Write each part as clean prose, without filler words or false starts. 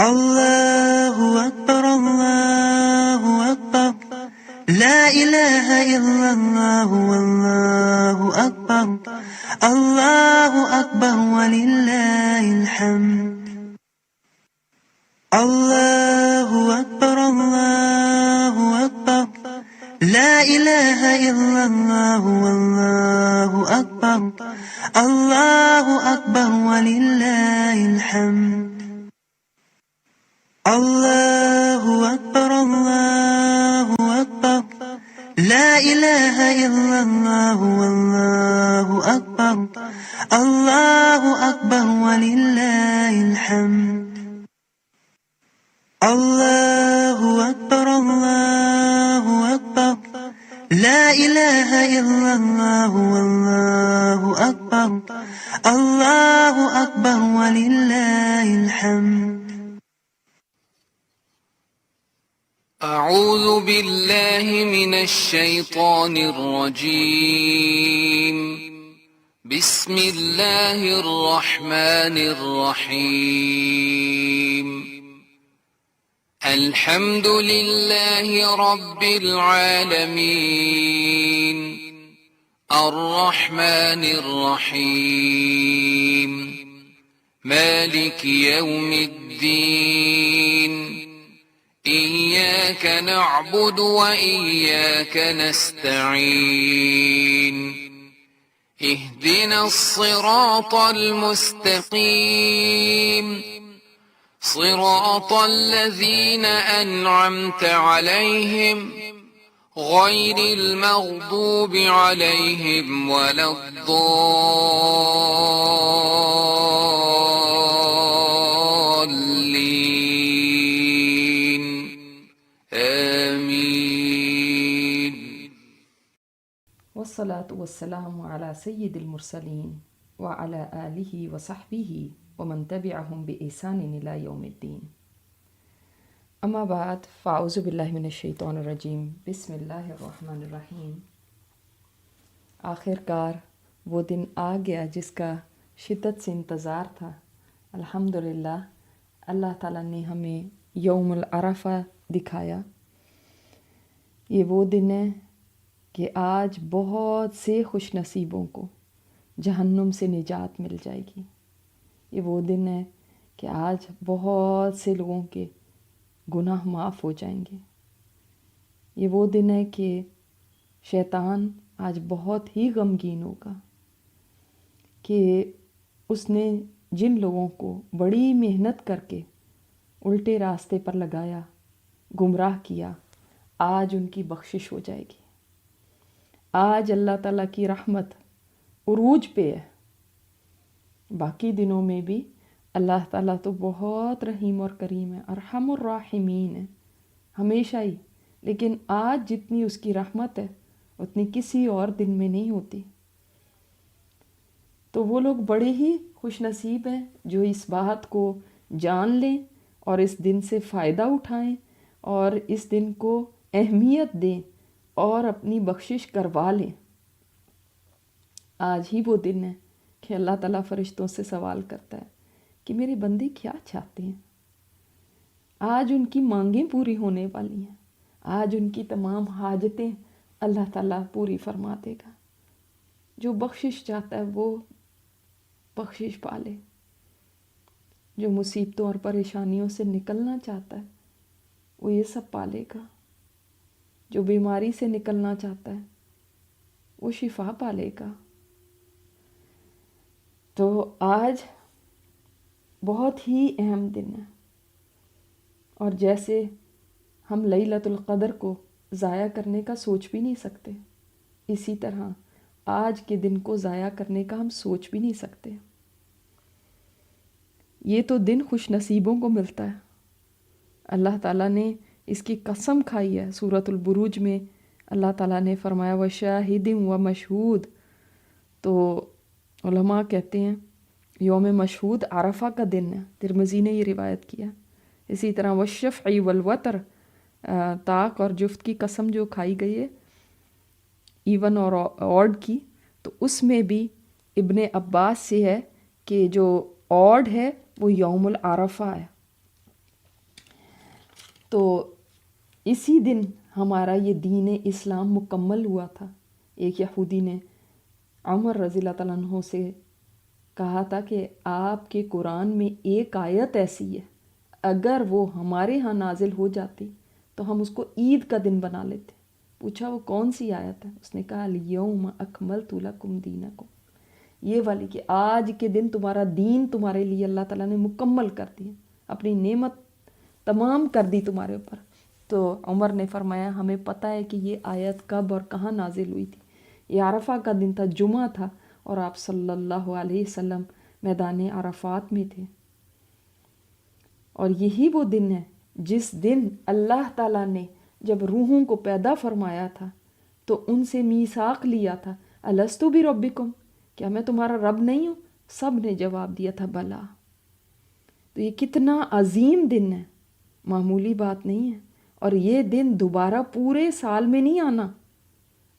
اللہ اکبر اللہ اکبر لا الہ الا اللہ واللہ اکبر اللہ اکبر وللہ الحمد اللہ اکبر اللہ اکبر لا الہ الا اللہ واللہ اکبر اللہ اکبر وللہ الحمد اللہ اکبر اللہ اکبر لا الہ الا اللہ واللہ اکبر اللہ اکبر وللہ الحمد اللہ اکبر اللہ اکبر لا الہ الا اللہ واللہ اکبر اللہ اکبر وللہ الحمد اعوذ باللہ من الشیطان الرجیم بسم اللہ الرحمن الرحیم الحمد للہ رب العالمین الرحمن الرحیم مالک یوم الدین إياك نعبد وإياك نستعين اهدنا الصراط المستقيم صراط الذين أنعمت عليهم غير المغضوب عليهم ولا والصلاة والسلام على سید المرسلین وعلى آلہ وصحبہ ومن تبعهم بإحسان إلی یوم الدین اما بعد فاعوذ باللہ من الشیطان الرجیم بسم اللہ الرحمن الرحیم۔ آخر کار وہ دن آ گیا جس کا شدت سے انتظار تھا۔ الحمدللہ اللہ تعالیٰ نے ہمیں یوم العرفہ دکھایا۔ یہ وہ دن ہے کہ آج بہت سے خوش نصیبوں کو جہنم سے نجات مل جائے گی۔ یہ وہ دن ہے کہ آج بہت سے لوگوں کے گناہ معاف ہو جائیں گے۔ یہ وہ دن ہے کہ شیطان آج بہت ہی غمگین ہوگا کہ اس نے جن لوگوں کو بڑی محنت کر کے الٹے راستے پر لگایا، گمراہ کیا، آج ان کی بخشش ہو جائے گی۔ آج اللہ تعالیٰ کی رحمت عروج پہ ہے۔ باقی دنوں میں بھی اللہ تعالیٰ تو بہت رحیم اور کریم ہے، ارحم الراحمین ہے ہمیشہ ہی، لیکن آج جتنی اس کی رحمت ہے اتنی کسی اور دن میں نہیں ہوتی۔ تو وہ لوگ بڑے ہی خوش نصیب ہیں جو اس بات کو جان لیں اور اس دن سے فائدہ اٹھائیں اور اس دن کو اہمیت دیں اور اپنی بخشش کروا لیں۔ آج ہی وہ دن ہے کہ اللہ تعالیٰ فرشتوں سے سوال کرتا ہے کہ میرے بندے کیا چاہتے ہیں۔ آج ان کی مانگیں پوری ہونے والی ہیں، آج ان کی تمام حاجتیں اللہ تعالیٰ پوری فرما دے گا۔ جو بخشش چاہتا ہے وہ بخشش پالے، جو مصیبتوں اور پریشانیوں سے نکلنا چاہتا ہے وہ یہ سب پالے گا، جو بیماری سے نکلنا چاہتا ہے وہ شفا پالے گا۔ تو آج بہت ہی اہم دن ہے، اور جیسے ہم لیلۃ القدر کو ضائع کرنے کا سوچ بھی نہیں سکتے، اسی طرح آج کے دن کو ضائع کرنے کا ہم سوچ بھی نہیں سکتے۔ یہ تو دن خوش نصیبوں کو ملتا ہے۔ اللہ تعالیٰ نے اس کی قسم کھائی ہے۔ سورۃ البروج میں اللہ تعالیٰ نے فرمایا وَشَاهِدٍ وَمَشْهُودٍ۔ تو علماء کہتے ہیں یوم مشہود عرفہ کا دن ہے، ترمذی نے یہ روایت کیا۔ اسی طرح وَالشَّفْعِ وَالْوَتْرِ، طاق اور جفت کی قسم جو کھائی گئی ہے ایون اور آڈ کی، تو اس میں بھی ابن عباس سے ہے کہ جو آڈ ہے وہ یوم العرفہ ہے، تو اسی دن ہمارا یہ دین اسلام مکمل ہوا تھا۔ ایک یہودی نے عمر رضی اللہ تعالیٰ عنہ سے کہا تھا کہ آپ کے قرآن میں ایک آیت ایسی ہے، اگر وہ ہمارے ہاں نازل ہو جاتی تو ہم اس کو عید کا دن بنا لیتے۔ پوچھا وہ کون سی آیت ہے؟ اس نے کہا الیوم اکملت لکم دینکم، یہ والی کہ آج کے دن تمہارا دین تمہارے لیے اللہ تعالیٰ نے مکمل کر دیا، اپنی نعمت تمام کر دی تمہارے اوپر۔ تو عمر نے فرمایا ہمیں پتہ ہے کہ یہ آیت کب اور کہاں نازل ہوئی تھی۔ یہ عرفہ کا دن تھا، جمعہ تھا، اور آپ صلی اللہ علیہ وسلم میدان عرفات میں تھے۔ اور یہی وہ دن ہے جس دن اللہ تعالیٰ نے جب روحوں کو پیدا فرمایا تھا تو ان سے میثاق لیا تھا، الستو بربکم، کیا میں تمہارا رب نہیں ہوں؟ سب نے جواب دیا تھا بلا۔ تو یہ کتنا عظیم دن ہے، معمولی بات نہیں ہے، اور یہ دن دوبارہ پورے سال میں نہیں آنا۔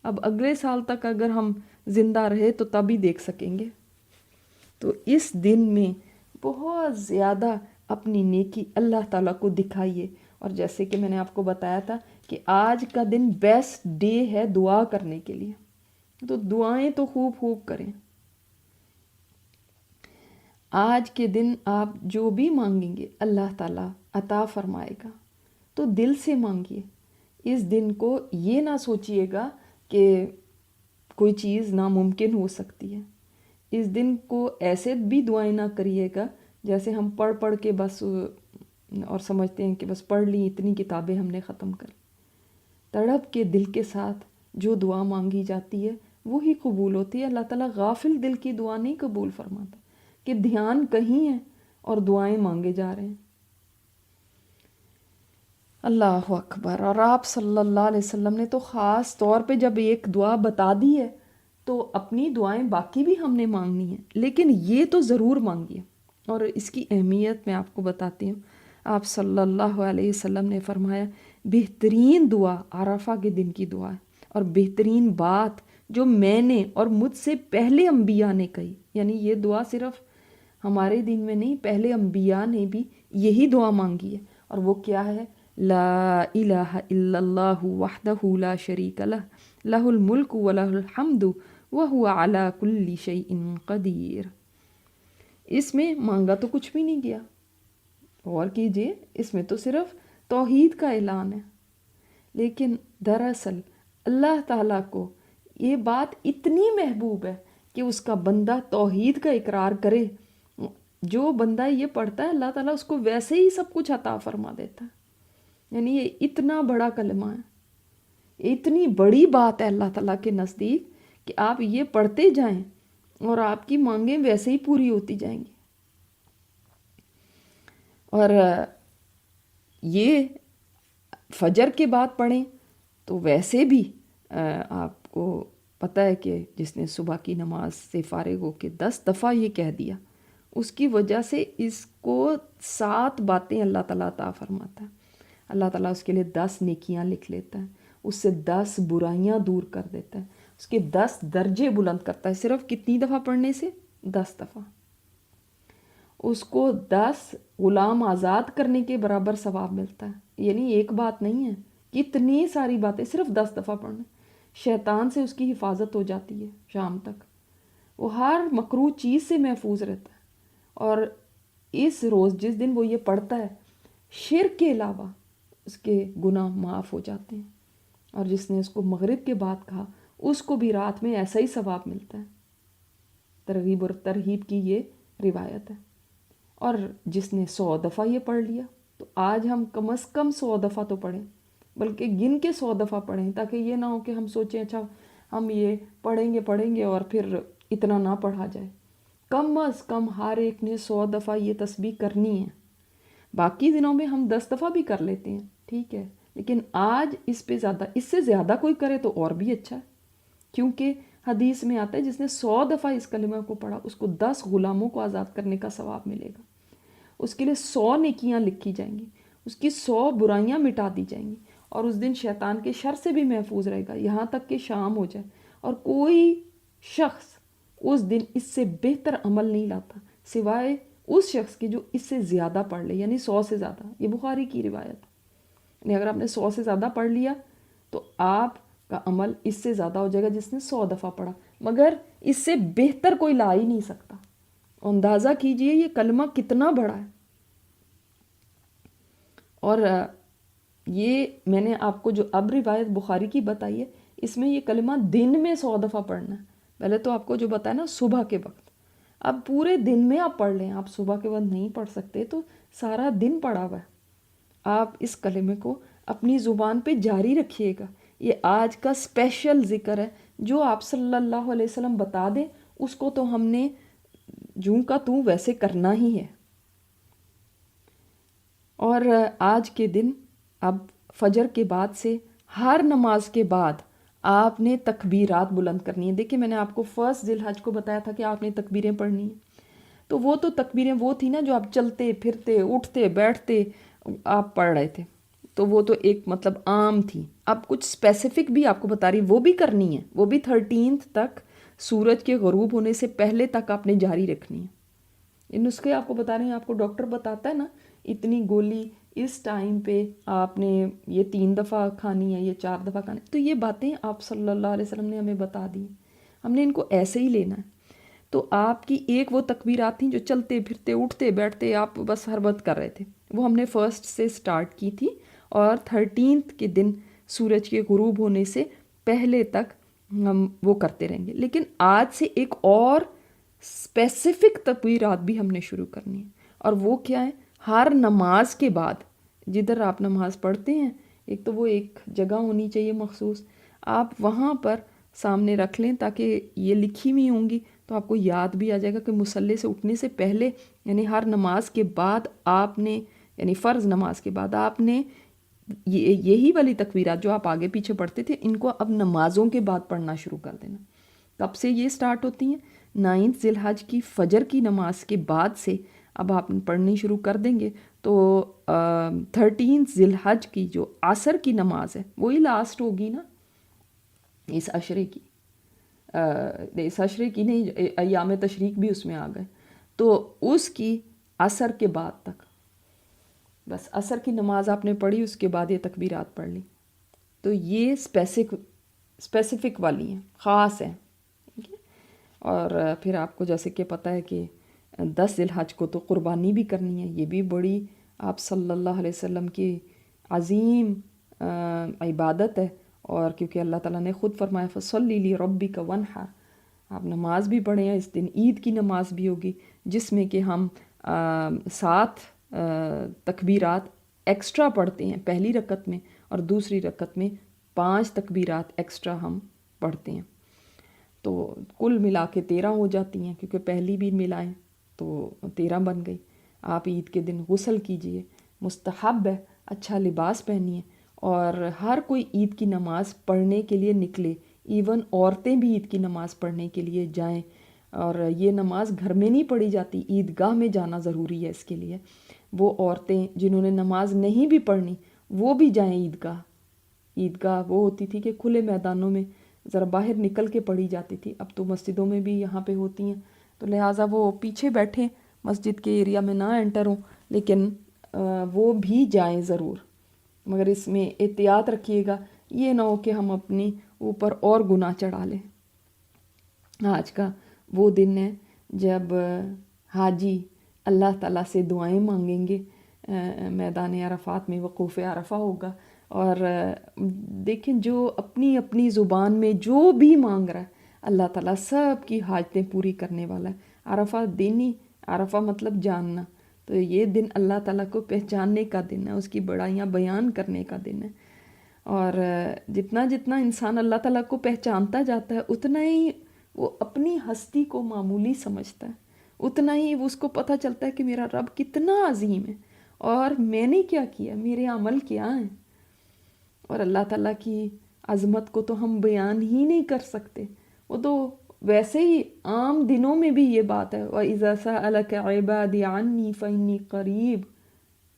اب اگلے سال تک اگر ہم زندہ رہے تو تب ہی دیکھ سکیں گے۔ تو اس دن میں بہت زیادہ اپنی نیکی اللہ تعالیٰ کو دکھائیے، اور جیسے کہ میں نے آپ کو بتایا تھا کہ آج کا دن بیسٹ ڈے ہے دعا کرنے کے لیے، تو دعائیں تو خوب خوب کریں۔ آج کے دن آپ جو بھی مانگیں گے اللہ تعالیٰ عطا فرمائے گا، تو دل سے مانگیے۔ اس دن کو یہ نہ سوچیے گا کہ کوئی چیز ناممکن ہو سکتی ہے۔ اس دن کو ایسے بھی دعائیں نہ کریے گا جیسے ہم پڑھ پڑھ کے بس اور سمجھتے ہیں کہ بس پڑھ لی، اتنی کتابیں ہم نے ختم کر لی۔ تڑپ کے دل کے ساتھ جو دعا مانگی جاتی ہے وہی قبول ہوتی ہے۔ اللہ تعالیٰ غافل دل کی دعا نہیں قبول فرماتا کہ دھیان کہیں ہے اور دعائیں مانگے جا رہے ہیں۔ اللہ اکبر۔ اور آپ صلی اللہ علیہ وسلم نے تو خاص طور پہ جب ایک دعا بتا دی ہے تو اپنی دعائیں باقی بھی ہم نے مانگنی ہیں، لیکن یہ تو ضرور مانگیے۔ اور اس کی اہمیت میں آپ کو بتاتی ہوں۔ آپ صلی اللہ علیہ وسلم نے فرمایا بہترین دعا عرفہ کے دن کی دعا ہے، اور بہترین بات جو میں نے اور مجھ سے پہلے انبیاء نے کہی، یعنی یہ دعا صرف ہمارے دین میں نہیں، پہلے انبیاء نے بھی یہی دعا مانگی ہے، اور وہ کیا ہے؟ لا الہ الا اللہ وحدہ لا شریک لہ لہ الملک ولہ الحمد وہو علی کل شیء قدیر۔ اس میں مانگا تو کچھ بھی نہیں گیا، غور کیجئے، اس میں تو صرف توحید کا اعلان ہے، لیکن دراصل اللہ تعالیٰ کو یہ بات اتنی محبوب ہے کہ اس کا بندہ توحید کا اقرار کرے۔ جو بندہ یہ پڑھتا ہے اللہ تعالیٰ اس کو ویسے ہی سب کچھ عطا فرما دیتا ہے۔ یعنی یہ اتنا بڑا کلمہ ہے، اتنی بڑی بات ہے اللہ تعالیٰ کے نزدیک کہ آپ یہ پڑھتے جائیں اور آپ کی مانگیں ویسے ہی پوری ہوتی جائیں گی۔ اور یہ فجر کے بعد پڑھیں تو ویسے بھی آپ کو پتہ ہے کہ جس نے صبح کی نماز سے فارغ ہو کے 10 دفعہ یہ کہہ دیا، اس کی وجہ سے اس کو 7 باتیں اللہ تعالیٰ عطا فرماتا ہے۔ اللہ تعالیٰ اس کے لیے 10 نیکیاں لکھ لیتا ہے، اس سے 10 برائیاں دور کر دیتا ہے، اس کے 10 درجے بلند کرتا ہے، صرف کتنی دفعہ پڑھنے سے؟ 10 دفعہ۔ اس کو 10 غلام آزاد کرنے کے برابر ثواب ملتا ہے۔ یعنی ایک بات نہیں ہے، کتنی ساری باتیں صرف 10 دفعہ پڑھنا۔ شیطان سے اس کی حفاظت ہو جاتی ہے شام تک، وہ ہر مکروہ چیز سے محفوظ رہتا ہے۔ اور اس روز جس دن وہ یہ پڑھتا ہے، شرک کے علاوہ اس کے گناہ معاف ہو جاتے ہیں۔ اور جس نے اس کو مغرب کے بعد کہا، اس کو بھی رات میں ایسا ہی ثواب ملتا ہے۔ ترغیب اور ترہیب کی یہ روایت ہے۔ اور جس نے 100 دفعہ یہ پڑھ لیا، تو آج ہم کم از کم 100 دفعہ تو پڑھیں، بلکہ گن کے 100 دفعہ پڑھیں، تاکہ یہ نہ ہو کہ ہم سوچیں اچھا ہم یہ پڑھیں گے اور پھر اتنا نہ پڑھا جائے۔ کم از کم ہر ایک نے 100 دفعہ یہ تسبیح کرنی ہے۔ باقی دنوں میں ہم 10 دفعہ بھی کر لیتے ہیں، ٹھیک ہے، لیکن آج اس پہ زیادہ، اس سے زیادہ کوئی کرے تو اور بھی اچھا ہے، کیونکہ حدیث میں آتا ہے جس نے 100 دفعہ اس کلمہ کو پڑھا اس کو 10 غلاموں کو آزاد کرنے کا ثواب ملے گا، اس کے لیے 100 نیکیاں لکھی جائیں گی، اس کی 100 برائیاں مٹا دی جائیں گی، اور اس دن شیطان کے شر سے بھی محفوظ رہے گا یہاں تک کہ شام ہو جائے۔ اور کوئی شخص اس دن اس سے بہتر عمل نہیں لاتا سوائے اس شخص کی جو اس سے زیادہ پڑھ لے، یعنی 100 سے زیادہ۔ یہ بخاری کی روایت ہے۔ یعنی اگر آپ نے 100 سے زیادہ پڑھ لیا تو آپ کا عمل اس سے زیادہ ہو جائے گا جس نے 100 دفعہ پڑھا، مگر اس سے بہتر کوئی لا ہی نہیں سکتا۔ اندازہ کیجئے یہ کلمہ کتنا بڑا ہے۔ اور یہ میں نے آپ کو جو اب روایت بخاری کی بتائی ہے، اس میں یہ کلمہ دن میں 100 دفعہ پڑھنا ہے۔ پہلے تو آپ کو جو بتایا نا صبح کے وقت، اب پورے دن میں آپ پڑھ لیں، آپ صبح کے وقت نہیں پڑھ سکتے تو سارا دن پڑھا ہوا ہے، آپ اس کلمے کو اپنی زبان پہ جاری رکھیے گا۔ یہ آج کا اسپیشل ذکر ہے جو آپ صلی اللہ علیہ وسلم بتا دیں، اس کو تو ہم نے جوں کا توں ویسے کرنا ہی ہے۔ اور آج کے دن اب فجر کے بعد سے ہر نماز کے بعد آپ نے تکبیرات بلند کرنی ہیں۔ دیکھیں میں نے آپ کو فرسٹ ذی الحج کو بتایا تھا کہ آپ نے تکبیریں پڑھنی ہیں، تو وہ تو تکبیریں وہ تھی نا جو آپ چلتے پھرتے اٹھتے بیٹھتے آپ پڑھ رہے تھے، تو وہ تو ایک مطلب عام تھی۔ اب کچھ اسپیسیفک بھی آپ کو بتا رہی، وہ بھی کرنی ہے، وہ بھی 13 تک، سورج کے غروب ہونے سے پہلے تک آپ نے جاری رکھنی ہے۔ یہ نسخے آپ کو بتا رہے ہیں، آپ کو ڈاکٹر بتاتا ہے نا اتنی گولی اس ٹائم پہ آپ نے یہ 3 دفعہ کھانی ہے، یہ 4 دفعہ کھانی ہے، تو یہ باتیں آپ صلی اللہ علیہ وسلم نے ہمیں بتا دی، ہم نے ان کو ایسے ہی لینا ہے۔ تو آپ کی ایک وہ تکبیرات تھیں جو چلتے پھرتے اٹھتے بیٹھتے آپ بس ہر وقت کر رہے تھے، وہ ہم نے فرسٹ سے سٹارٹ کی تھی، اور 13 کے دن سورج کے غروب ہونے سے پہلے تک ہم وہ کرتے رہیں گے۔ لیکن آج سے ایک اور اسپیسیفک تکبیرات بھی ہم نے شروع کرنی ہے، اور وہ کیا ہے؟ ہر نماز کے بعد جدھر آپ نماز پڑھتے ہیں، ایک تو وہ ایک جگہ ہونی چاہیے مخصوص، آپ وہاں پر سامنے رکھ لیں تاکہ یہ لکھی ہوئی ہوں گی تو آپ کو یاد بھی آ جائے گا کہ مصلی سے اٹھنے سے پہلے، یعنی ہر نماز کے بعد آپ نے، یعنی فرض نماز کے بعد آپ نے یہی والی تکبیرات جو آپ آگے پیچھے پڑھتے تھے، ان کو اب نمازوں کے بعد پڑھنا شروع کر دینا۔ کب سے یہ سٹارٹ ہوتی ہیں؟ 9 ذی الحج کی فجر کی نماز کے بعد سے اب آپ پڑھنی شروع کر دیں گے، تو 13 ذی الحج کی جو عصر کی نماز ہے وہی لاسٹ ہوگی نا اس عشرے کی، اس عشرے کی نہیں، ایام تشریق بھی اس میں آ گئے، تو اس کی عصر کے بعد تک، بس عصر کی نماز آپ نے پڑھی، اس کے بعد یہ تکبیرات پڑھ لی، تو یہ اسپیسیفک والی ہیں، خاص ہیں، ٹھیک ہے۔ اور پھر آپ کو جیسے کہ پتہ ہے کہ 10 ذی الحج کو تو قربانی بھی کرنی ہے، یہ بھی بڑی آپ صلی اللہ علیہ وسلم کی عظیم عبادت ہے، اور کیونکہ اللہ تعالیٰ نے خود فرمایا فَصَلِّ لِرَبِّكَ وَانْحَرْ، آپ نماز بھی پڑھیں ہیں، اس دن عید کی نماز بھی ہوگی جس میں کہ ہم 7 تکبیرات ایکسٹرا پڑھتے ہیں پہلی رکعت میں، اور دوسری رکعت میں 5 تکبیرات ایکسٹرا ہم پڑھتے ہیں، تو کل ملا کے 13 ہو جاتی ہیں، کیونکہ پہلی بھی ملائیں تو 13 بن گئی۔ آپ عید کے دن غسل کیجئے، مستحب ہے، اچھا لباس پہنیے، اور ہر کوئی عید کی نماز پڑھنے کے لیے نکلے، ایون عورتیں بھی عید کی نماز پڑھنے کے لیے جائیں، اور یہ نماز گھر میں نہیں پڑھی جاتی، عید گاہ میں جانا ضروری ہے اس کے لیے۔ وہ عورتیں جنہوں نے نماز نہیں بھی پڑھنی وہ بھی جائیں عیدگاہ۔ عیدگاہ وہ ہوتی تھی کہ کھلے میدانوں میں ذرا باہر نکل کے پڑھی جاتی تھی، اب تو مسجدوں میں بھی یہاں پہ ہوتی ہیں، تو لہٰذا وہ پیچھے بیٹھیں، مسجد کے ایریا میں نہ انٹر ہوں، لیکن وہ بھی جائیں ضرور، مگر اس میں احتیاط رکھیے گا، یہ نہ ہو کہ ہم اپنی اوپر اور گناہ چڑھا لیں۔ آج کا وہ دن ہے جب حاجی اللہ تعالیٰ سے دعائیں مانگیں گے، میدان عرفات میں وقوف عرفہ ہوگا، اور دیکھیں جو اپنی اپنی زبان میں جو بھی مانگ رہا ہے اللہ تعالیٰ سب کی حاجتیں پوری کرنے والا ہے۔ عرفہ دن ہی، عرفہ مطلب جاننا، تو یہ دن اللہ تعالیٰ کو پہچاننے کا دن ہے، اس کی بڑائیاں بیان کرنے کا دن ہے، اور جتنا جتنا انسان اللہ تعالیٰ کو پہچانتا جاتا ہے اتنا ہی وہ اپنی ہستی کو معمولی سمجھتا ہے، اتنا ہی اس کو پتہ چلتا ہے کہ میرا رب کتنا عظیم ہے، اور میں نے کیا کیا، میرے عمل کیا ہیں، اور اللہ تعالیٰ کی عظمت کو تو ہم بیان ہی نہیں کر سکتے۔ وہ تو ویسے ہی عام دنوں میں بھی یہ بات ہے، وَإِذَا سَأَلَكَ عِبَادِي عَنِّي فَإِنِّي قَرِيبٌ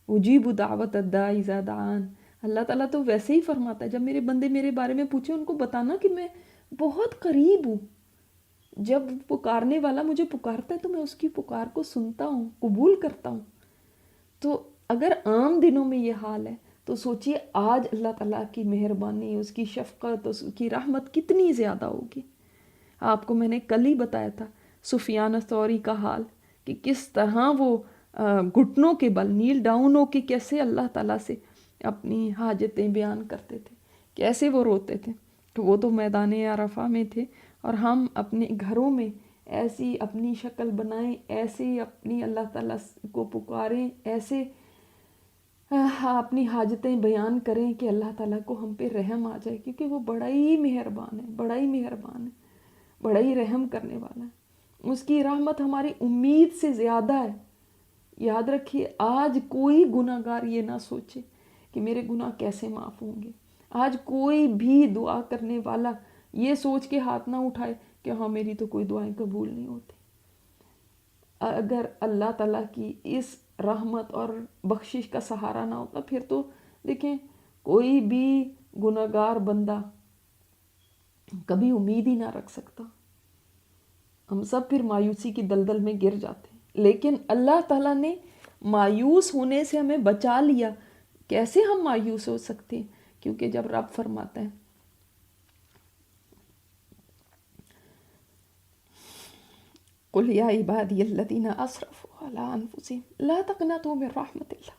أُجِيبُ دَعْوَةَ الدَّاعِ إِذَا دَعَانِ۔ اللہ تعالیٰ تو ویسے ہی فرماتا ہے، جب میرے بندے میرے بارے میں پوچھیں ان کو بتانا کہ میں بہت قریب ہوں، جب پکارنے والا مجھے پکارتا ہے تو میں اس کی پکار کو سنتا ہوں، قبول کرتا ہوں۔ تو اگر عام دنوں میں یہ حال ہے تو سوچیے آج اللہ تعالیٰ کی مہربانی، اس کی شفقت، اس کی رحمت کتنی زیادہ ہوگی۔ آپ کو میں نے کل ہی بتایا تھا سفیان ثوری کا حال، کہ کس طرح وہ گھٹنوں کے بل نیل ڈاؤن ہو کے کیسے اللہ تعالیٰ سے اپنی حاجتیں بیان کرتے تھے، کیسے وہ روتے تھے۔ تو وہ تو میدان عرفہ میں تھے، اور ہم اپنے گھروں میں ایسی اپنی شکل بنائیں، ایسے اپنی اللہ تعالیٰ کو پکاریں، ایسے اپنی حاجتیں بیان کریں کہ اللہ تعالیٰ کو ہم پہ رحم آ جائے، کیونکہ وہ بڑا ہی مہربان ہے، بڑا ہی مہربان ہے، بڑا ہی رحم کرنے والا ہے۔ اس کی رحمت ہماری امید سے زیادہ ہے۔ یاد رکھیے، آج کوئی گناہ گار یہ نہ سوچے کہ میرے گناہ کیسے معاف ہوں گے۔ آج کوئی بھی دعا کرنے والا یہ سوچ کے ہاتھ نہ اٹھائے کہ ہاں میری تو کوئی دعائیں قبول نہیں ہوتی۔ اگر اللہ تعالیٰ کی اس رحمت اور بخشش کا سہارا نہ ہوتا، پھر تو دیکھیں کوئی بھی گناہ گار بندہ کبھی امید ہی نہ رکھ سکتا۔ ہم سب پھر مایوسی کی دلدل میں گر جاتے ہیں، لیکن اللہ تعالیٰ نے مایوس ہونے سے ہمیں بچا لیا۔ کیسے ہم مایوس ہو سکتے ہیں؟ کیونکہ جب رب فرماتا ہے قُلْ يَا عِبَادِيَ الَّذِينَ أَسْرَفُوا عَلَىٰ أَنفُسِهِمْ لَا تَقْنَطُوا مِن رَحْمَتِ اللَّهِ۔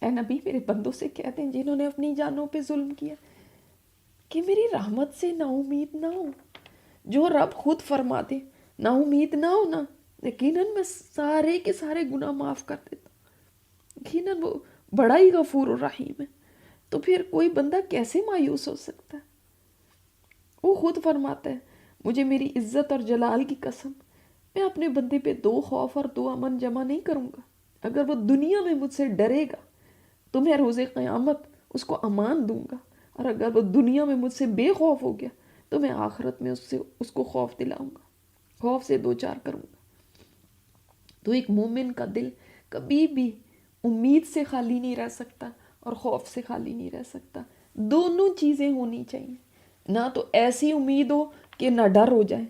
اے نبی میرے بندوں سے کہتے ہیں جنہوں نے اپنی جانوں پہ ظلم کیا کہ میری رحمت سے نا امید نہ ہو۔ جو رب خود فرما دے نا امید نہ ہونا، یقیناً میں سارے کے سارے گناہ معاف کر دیتا ہوں۔ یقیناً وہ بڑا ہی غفور الرحیم ہے۔ تو پھر کوئی بندہ کیسے مایوس ہو سکتا ہے؟ وہ خود فرماتا ہے مجھے میری عزت اور جلال کی قسم، میں اپنے بندے پہ 2 خوف اور 2 امن جمع نہیں کروں گا۔ اگر وہ دنیا میں مجھ سے ڈرے گا تو میں روز قیامت اس کو امان دوں گا، اور اگر وہ دنیا میں مجھ سے بے خوف ہو گیا تو میں آخرت میں اس کو خوف دلاؤں گا، خوف سے 2 چار کروں گا۔ تو ایک مومن کا دل کبھی بھی امید سے خالی نہیں رہ سکتا اور خوف سے خالی نہیں رہ سکتا۔ دونوں چیزیں ہونی چاہیے۔ نہ تو ایسی امید ہو کہ نہ ڈر ہو جائے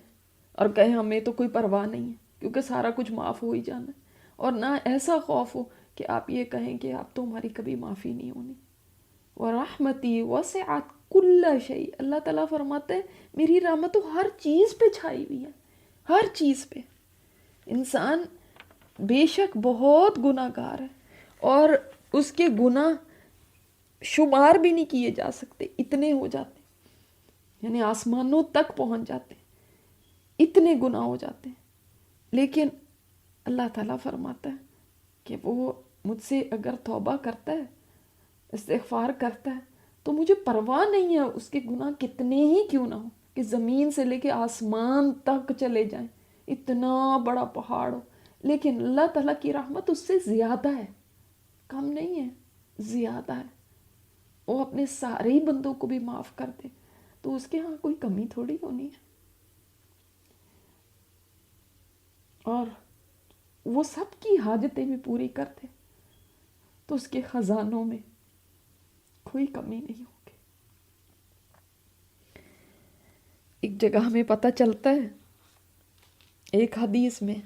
اور کہیں ہمیں تو کوئی پرواہ نہیں ہے کیونکہ سارا کچھ معاف ہو ہی جانا ہے، اور نہ ایسا خوف ہو کہ آپ یہ کہیں کہ آپ تو ہماری کبھی معافی نہیں ہونی۔ وَرَحْمَتِي وَسِعَتْ كُلَّ شَيْءٍ، اللہ تعالیٰ فرماتے ہیں میری رحمت تو ہر چیز پہ چھائی ہوئی ہے، ہر چیز پہ۔ انسان بے شک بہت گناہ گار ہے، اور اس کے گناہ شمار بھی نہیں کیے جا سکتے، اتنے ہو جاتے ہیں، یعنی آسمانوں تک پہنچ جاتے ہیں، اتنے گناہ ہو جاتے ہیں۔ لیکن اللہ تعالیٰ فرماتا ہے کہ وہ مجھ سے اگر توبہ کرتا ہے، استغفار کرتا ہے، تو مجھے پرواہ نہیں ہے اس کے گناہ کتنے ہی کیوں نہ ہو، کہ زمین سے لے کے آسمان تک چلے جائیں، اتنا بڑا پہاڑ ہو، لیکن اللہ تعالیٰ کی رحمت اس سے زیادہ ہے، کم نہیں ہے، زیادہ ہے۔ وہ اپنے سارے ہی بندوں کو بھی معاف کر دے تو اس کے ہاں کوئی کمی تھوڑی ہونی ہے، اور وہ سب کی حاجتیں بھی پوری کر دے تو اس کے خزانوں میں کوئی کمی نہیں ہوگی۔ ایک جگہ ہمیں پتہ چلتا ہے، ایک حدیث میں،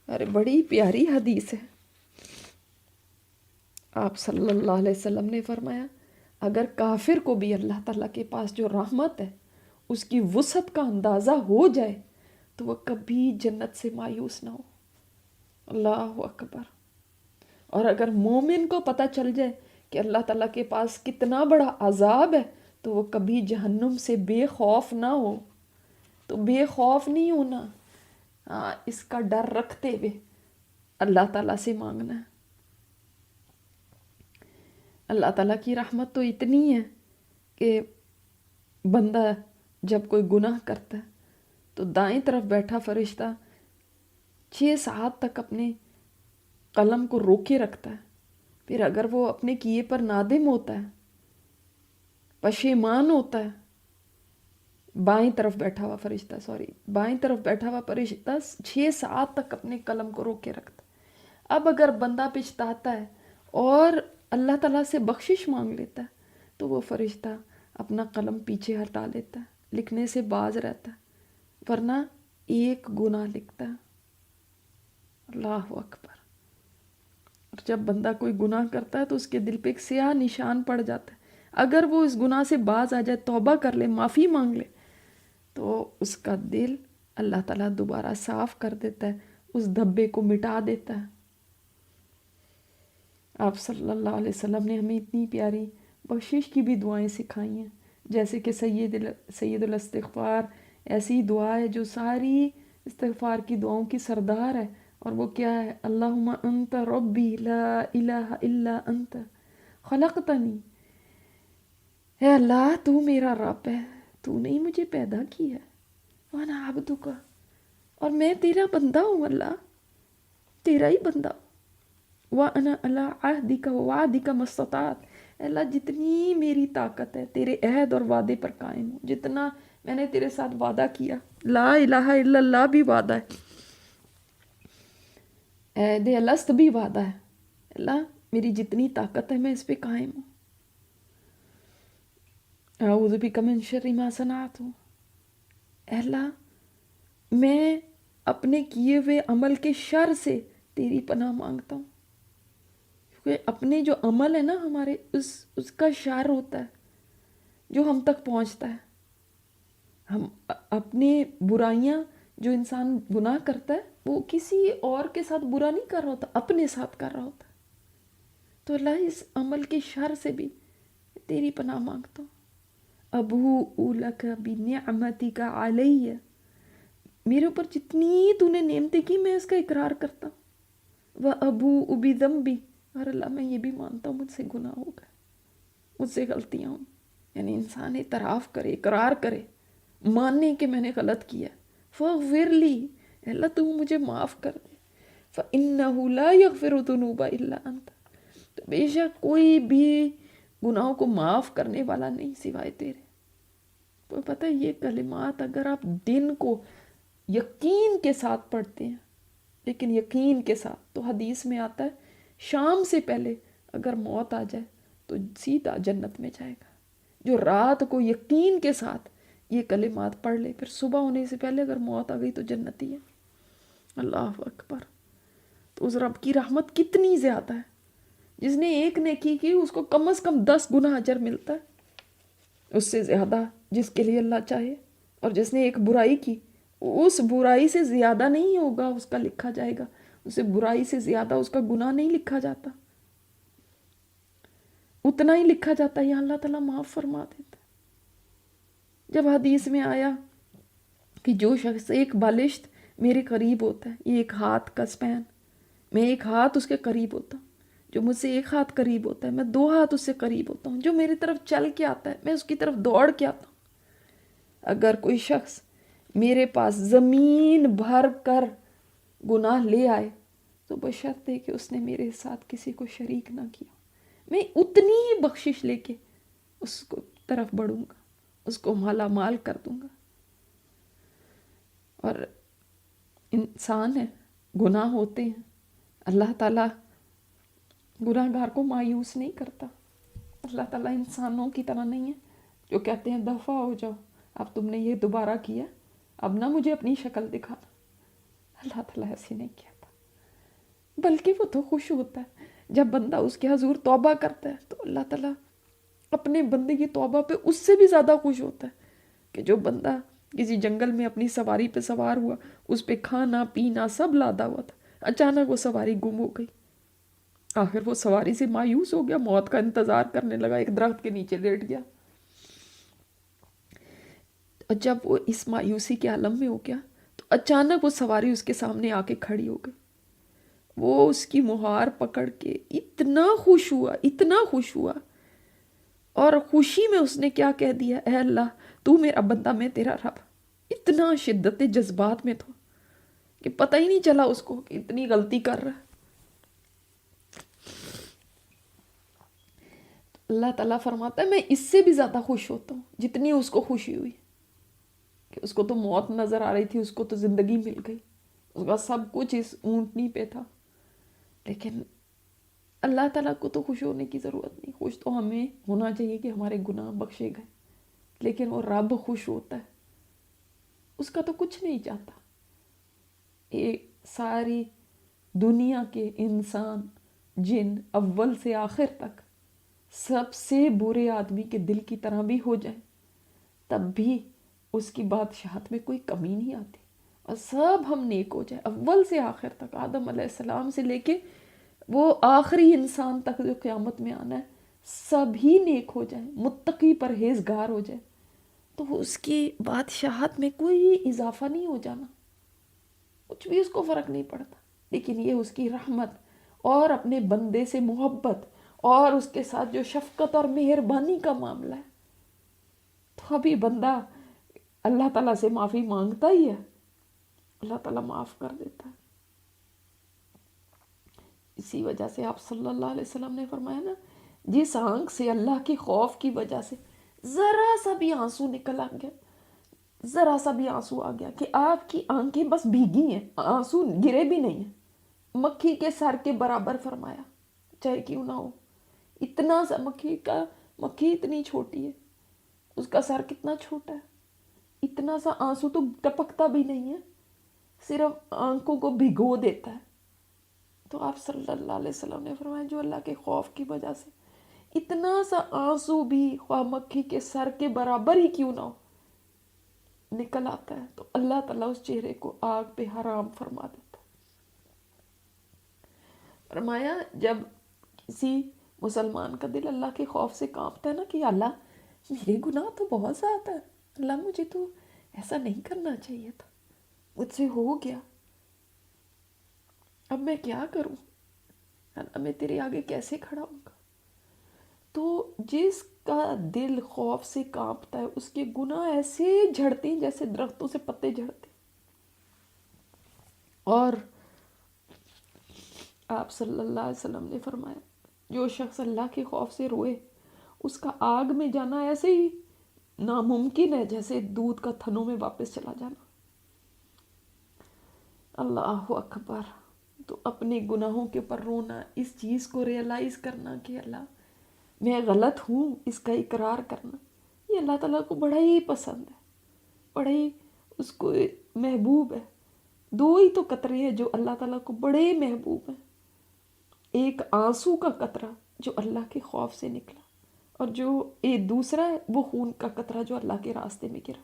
ارے بڑی پیاری حدیث ہے، آپ صلی اللہ علیہ وسلم نے فرمایا اگر کافر کو بھی اللہ تعالیٰ کے پاس جو رحمت ہے اس کی وسعت کا اندازہ ہو جائے تو وہ کبھی جنت سے مایوس نہ ہو۔ اللہ اکبر۔ اور اگر مومن کو پتہ چل جائے کہ اللہ تعالیٰ کے پاس کتنا بڑا عذاب ہے تو وہ کبھی جہنم سے بے خوف نہ ہو۔ تو بے خوف نہیں ہونا، اس کا ڈر رکھتے ہوئے اللہ تعالیٰ سے مانگنا ہے۔ اللہ تعالیٰ کی رحمت تو اتنی ہے کہ بندہ جب کوئی گناہ کرتا ہے تو دائیں طرف بیٹھا فرشتہ 6 ساعت تک اپنے قلم کو روکے رکھتا ہے، پھر اگر وہ اپنے کیے پر نادم ہوتا ہے، پشیمان ہوتا ہے، بائیں طرف بیٹھا ہوا فرشتہ 6 ساعت تک اپنے قلم کو روکے رکھتا ہے۔ اب اگر بندہ پچھتاتا ہے اور اللہ تعالیٰ سے بخشش مانگ لیتا ہے تو وہ فرشتہ اپنا قلم پیچھے ہٹا لیتا ہے، لکھنے سے باز رہتا ہے، ورنہ ایک گناہ لکھتا ہے۔ اللہ اکبر، اور جب بندہ کوئی گناہ کرتا ہے تو اس کے دل پہ ایک سیاہ نشان پڑ جاتا ہے. اگر وہ اس گناہ سے باز آ جائے، توبہ کر لے، معافی مانگ لے، تو اس کا دل اللہ تعالیٰ دوبارہ صاف کر دیتا ہے، اس دھبے کو مٹا دیتا ہے. آپ صلی اللہ علیہ وسلم نے ہمیں اتنی پیاری بخشش کی بھی دعائیں سکھائی ہیں، جیسے کہ سید الاستغفار ایسی دعا ہے جو ساری استغفار کی دعاؤں کی سردار ہے. اور وہ کیا ہے؟ اللہم انت ربی لا الہ الا انت خلقتنی. اے اللہ تو میرا رب ہے، تو نے ہی مجھے پیدا کی ہے. وانا عبدک، اور میں تیرا بندہ ہوں اللہ، تیرا ہی بندہ ہوں. وَأَنَا عَلَىٰ عَهْدِكَ وَوَعْدِكَ مَا اسْتَطَعْتُ. اللہ جتنی میری طاقت ہے تیرے عہد اور وعدے پر قائم ہوں، جتنا میں نے تیرے ساتھ وعدہ کیا. لا الہ الا اللہ بھی وعدہ ہے، عہد الست بھی وعدہ ہے. اللہ میری جتنی طاقت ہے میں اس پہ قائم ہوں. اعوذ بک من شر ما صنعت. اے اللہ میں اپنے کیے ہوئے عمل کے شر سے تیری پناہ مانگتا ہوں، کیونکہ اپنے جو عمل ہے نا ہمارے، اس کا شر ہوتا ہے جو ہم تک پہنچتا ہے. ہم اپنے برائیاں جو انسان گناہ کرتا ہے وہ کسی اور کے ساتھ برا نہیں کر رہا ہوتا، اپنے ساتھ کر رہا ہوتا. تو اللہ اس عمل کے شر سے بھی تیری پناہ مانگتا ہوں. ابوء لک بنعمتک علیہ، میرے اوپر جتنی تو نے نعمتیں کی میں اس کا اقرار کرتا ہوں. وابوء بذنبی، اور اللہ میں یہ بھی مانتا ہوں مجھ سے گناہ ہو گئے، مجھ سے غلطیاں ہوئی. یعنی انسان اعتراف کرے، اقرار کرے، ماننے کہ میں نے غلط کیا. فاغفر لی، اللہ تو مجھے معاف کر دے. فإنہ لا یغفر الذنوب الا انت، تو بے شک کوئی بھی گناہوں کو معاف کرنے والا نہیں سوائے تیرے. تو پتہ ہے یہ کلمات اگر آپ دن کو یقین کے ساتھ پڑھتے ہیں، لیکن یقین کے ساتھ، تو حدیث میں آتا ہے شام سے پہلے اگر موت آ جائے تو سیدھا جنت میں جائے گا. جو رات کو یقین کے ساتھ یہ کلمات پڑھ لے، پھر صبح ہونے سے پہلے اگر موت آ گئی تو جنتی ہے. اللہ اکبر. تو اس رب کی رحمت کتنی زیادہ ہے. جس نے ایک نیکی کی اس کو کم از کم 10 گنا اجر ملتا ہے، اس سے زیادہ جس کے لیے اللہ چاہے. اور جس نے ایک برائی کی اس برائی سے زیادہ نہیں ہوگا اس کا لکھا جائے گا، اسے برائی سے زیادہ اس کا گناہ نہیں لکھا جاتا، اتنا ہی لکھا جاتا ہے یا اللہ تعالیٰ معاف فرما دیتا. جب حدیث میں آیا کہ جو شخص ایک بالشت میرے قریب ہوتا ہے، یہ ایک ہاتھ کا سپین، میں ایک ہاتھ اس کے قریب ہوتا ہوں. جو مجھ سے ایک ہاتھ قریب ہوتا ہے میں 2 ہاتھ اس سے قریب ہوتا ہوں. جو میری طرف چل کے آتا ہے میں اس کی طرف دوڑ کے آتا ہوں. اگر کوئی شخص میرے پاس زمین بھر کر گناہ لے آئے تو بشرطے کہ اس نے میرے ساتھ کسی کو شریک نہ کیا، میں اتنی ہی بخشش لے کے اس کو طرف بڑھوں گا، اس کو مالا مال کر دوں گا. اور انسان ہے، گناہ ہوتے ہیں، اللہ تعالیٰ گناہ گار کو مایوس نہیں کرتا. اللہ تعالیٰ انسانوں کی طرح نہیں ہے جو کہتے ہیں دفع ہو جاؤ، اب تم نے یہ دوبارہ کیا، اب نہ مجھے اپنی شکل دکھانا. اللہ تعالیٰ ایسے نہیں کہتا، بلکہ وہ تو خوش ہوتا ہے جب بندہ اس کے حضور توبہ کرتا ہے. تو اللہ تعالیٰ اپنے بندے کی توبہ پہ اس سے بھی زیادہ خوش ہوتا ہے کہ جو بندہ کسی جنگل میں اپنی سواری پہ سوار ہوا، اس پہ کھانا پینا سب لادا ہوا تھا، اچانک وہ سواری گم ہو گئی. آخر وہ سواری سے مایوس ہو گیا، موت کا انتظار کرنے لگا، ایک درخت کے نیچے لیٹ گیا. اور جب وہ اس مایوسی کے عالم میں ہو گیا تو اچانک وہ سواری اس کے سامنے آ کے کھڑی ہو گئی. وہ اس کی مہار پکڑ کے اتنا خوش ہوا، اتنا خوش ہوا، اور خوشی میں اس نے کیا کہہ دیا، اے اللہ تو میرا بندہ میں تیرا رب. اتنا شدت جذبات میں تھا کہ پتہ ہی نہیں چلا اس کو کہ اتنی غلطی کر رہا ہے. اللہ تعالیٰ فرماتا ہے میں اس سے بھی زیادہ خوش ہوتا ہوں جتنی اس کو خوشی ہوئی کہ اس کو تو موت نظر آ رہی تھی، اس کو تو زندگی مل گئی، اس کا سب کچھ اس اونٹنی پہ تھا. لیکن اللہ تعالیٰ کو تو خوش ہونے کی ضرورت نہیں، خوش تو ہمیں ہونا چاہیے کہ ہمارے گناہ بخشے گئے. لیکن وہ رب خوش ہوتا ہے، اس کا تو کچھ نہیں چاہتا. یہ ساری دنیا کے انسان جن اول سے آخر تک سب سے برے آدمی کے دل کی طرح بھی ہو جائیں تب بھی اس کی بادشاہت میں کوئی کمی نہیں آتی، اور سب ہم نیک ہو جائیں اول سے آخر تک، آدم علیہ السلام سے لے کے وہ آخری انسان تک جو قیامت میں آنا ہے، سب ہی نیک ہو جائیں، متقی پرہیزگار ہو جائیں، تو اس کی بادشاہت میں کوئی اضافہ نہیں ہو جانا، کچھ بھی اس کو فرق نہیں پڑتا۔ لیکن یہ اس کی رحمت اور اپنے بندے سے محبت اور اس کے ساتھ جو شفقت اور مہربانی کا معاملہ ہے، تو ابھی بندہ اللہ تعالیٰ سے معافی مانگتا ہی ہے، اللہ تعالیٰ معاف کر دیتا ہے۔ اسی وجہ سے آپ صلی اللہ علیہ وسلم نے فرمایا نا، جس آنکھ سے اللہ کے خوف کی وجہ سے ذرا سا بھی آنسو نکل آ گیا، ذرا سا بھی آنسو آ گیا کہ آپ کی آنکھیں بس بھیگی ہیں، آنسو گرے بھی نہیں ہیں، مکھی کے سر کے برابر فرمایا، چاہے کیوں نہ ہو، اتنا سا مکھی اتنی چھوٹی ہے، اس کا سر کتنا چھوٹا ہے، اتنا سا آنسو تو ٹپکتا بھی نہیں ہے، صرف آنکھوں کو بھگو دیتا ہے۔ تو آپ صلی اللہ علیہ وسلم نے فرمایا جو اللہ کے خوف کی وجہ سے اتنا سا آنسو بھی خواہ مکھی کے سر کے برابر ہی کیوں نہ ہو نکل آتا ہے، تو اللہ تعالیٰ اس چہرے کو آگ پہ حرام فرما دیتا ہے۔ فرمایا جب کسی مسلمان کا دل اللہ کے خوف سے کانپتا ہے نا کہ اللہ میرے گناہ تو بہت زیادہ ہے، اللہ مجھے تو ایسا نہیں کرنا چاہیے تھا، مجھ سے ہو گیا، اب میں کیا کروں، اللہ میں تیرے آگے کیسے کھڑا ہوں گا، تو جس کا دل خوف سے کانپتا ہے اس کے گناہ ایسے جھڑتے ہیں جیسے درختوں سے پتے جھڑتے، اور آپ صلی اللہ علیہ وسلم نے فرمایا جو شخص اللہ کے خوف سے روئے اس کا آگ میں جانا ایسے ہی ناممکن ہے جیسے دودھ کا تھنوں میں واپس چلا جانا۔ اللہ اکبر۔ تو اپنے گناہوں کے اوپر رونا، اس چیز کو ریئلائز کرنا کہ اللہ میں غلط ہوں، اس کا اقرار کرنا، یہ اللہ تعالیٰ کو بڑا ہی پسند ہے، بڑا ہی اس کو محبوب ہے۔ دو ہی تو قطرے ہیں جو اللہ تعالیٰ کو بڑے محبوب ہیں، ایک آنسو کا قطرہ جو اللہ کے خوف سے نکلا، اور جو ایک دوسرا ہے وہ خون کا قطرہ جو اللہ کے راستے میں گرا۔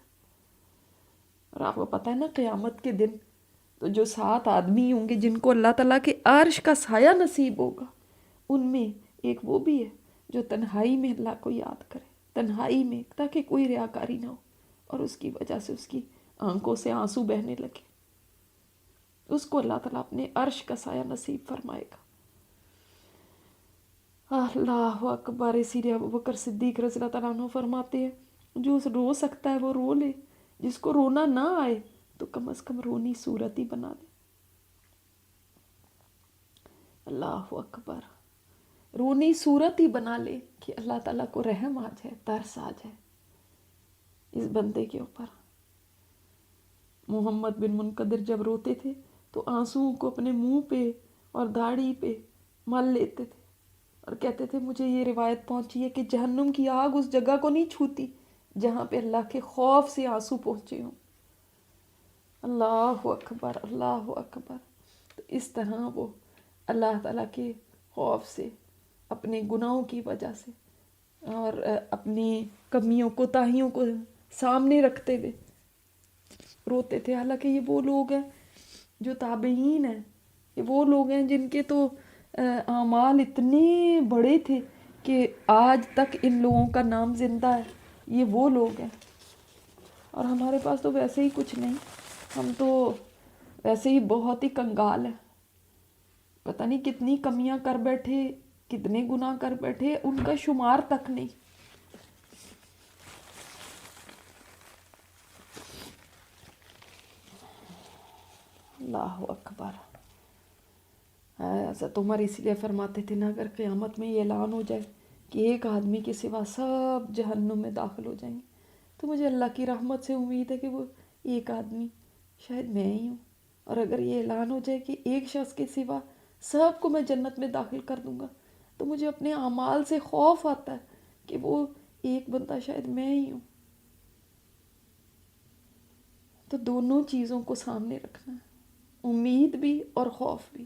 اور آپ کو پتہ ہے نا قیامت کے دن تو جو 7 آدمی ہوں گے جن کو اللہ تعالیٰ کے عرش کا سایہ نصیب ہوگا، ان میں ایک وہ بھی ہے جو تنہائی میں اللہ کو یاد کرے، تنہائی میں، تاکہ کوئی ریاکاری نہ ہو، اور اس کی وجہ سے اس کی آنکھوں سے آنسو بہنے لگے، اس کو اللہ تعالیٰ اپنے عرش کا سایہ نصیب فرمائے گا۔ اللہ اکبر۔ اسی لیے ابوبکر صدیق رضی اللہ تعالیٰ عنہ فرماتے ہیں جو رو سکتا ہے وہ رو لے، جس کو رونا نہ آئے تو کم از کم رونی صورت ہی بنا دے۔ اللہ اکبر۔ رونی صورت ہی بنا لے کہ اللہ تعالیٰ کو رحم آ جائے، ترس آ جائے اس بندے کے اوپر۔ محمد بن منقدر جب روتے تھے تو آنسوؤں کو اپنے منہ پہ اور داڑھی پہ مل لیتے تھے اور کہتے تھے مجھے یہ روایت پہنچی ہے کہ جہنم کی آگ اس جگہ کو نہیں چھوتی جہاں پہ اللہ کے خوف سے آنسو پہنچے ہوں۔ اللہ اکبر، اللہ اکبر۔ تو اس طرح وہ اللہ تعالیٰ کے خوف سے، اپنے گناہوں کی وجہ سے اور اپنی کمیوں کوتاہیوں کو سامنے رکھتے ہوئے روتے تھے۔ حالانکہ یہ وہ لوگ ہیں جو تابعین ہیں، یہ وہ لوگ ہیں جن کے تو اعمال اتنے بڑے تھے کہ آج تک ان لوگوں کا نام زندہ ہے، یہ وہ لوگ ہیں۔ اور ہمارے پاس تو ویسے ہی کچھ نہیں، ہم تو ویسے ہی بہت ہی کنگال ہیں، پتہ نہیں کتنی کمیاں کر بیٹھے، کتنے گناہ کر بیٹھے، ان کا شمار تک نہیں۔ اللہ اکبر۔ حضرت عمر اس لیے فرماتے تھے نا اگر قیامت میں یہ اعلان ہو جائے کہ ایک آدمی کے سوا سب جہنم میں داخل ہو جائیں گے، تو مجھے اللہ کی رحمت سے امید ہے کہ وہ ایک آدمی شاید میں ہی ہوں، اور اگر یہ اعلان ہو جائے کہ ایک شخص کے سوا سب کو میں جنت میں داخل کر دوں گا، تو مجھے اپنے اعمال سے خوف آتا ہے کہ وہ ایک بندہ شاید میں ہی ہوں۔ تو دونوں چیزوں کو سامنے رکھنا ہے، امید بھی اور خوف بھی۔